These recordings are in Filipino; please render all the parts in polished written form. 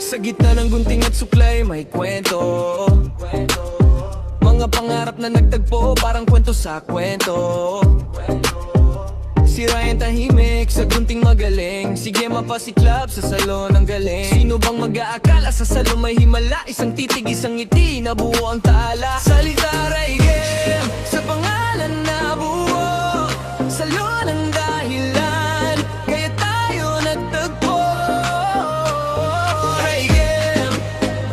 Sa gitna ng gunting at suklay may kwento, mga pangarap na nagtagpo parang kwento sa kwento. Si Ryan tahimik, sa gunting magaling. Sige mapasiklab sa salon ng galing. Sino bang mag-aakala sa salon may himala? Isang titig, isang ngiti, nabuo ang tala. Salita Raigem, sa pangalan na buo. Salon ang dahilan, kaya tayo nagtagpo. Raigem,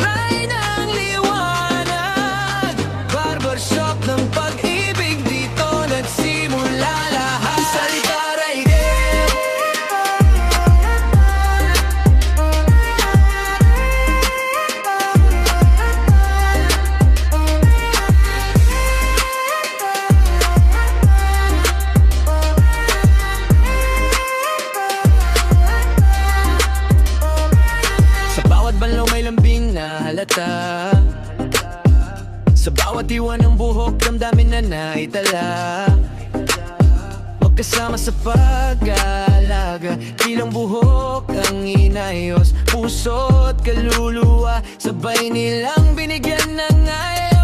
Ray ng liwanag, barbershop ng pag-ibig, dito nagsimula lahat. Salita Raigem. Sa bawat banlaw may lambing na halata, sa bawat iwan ng buhok damdamin na naitala. Magkasama sa pag-aalaga, bilang buhok ang inayos, puso at kaluluwa, sabay nilang binigyan ng ayos.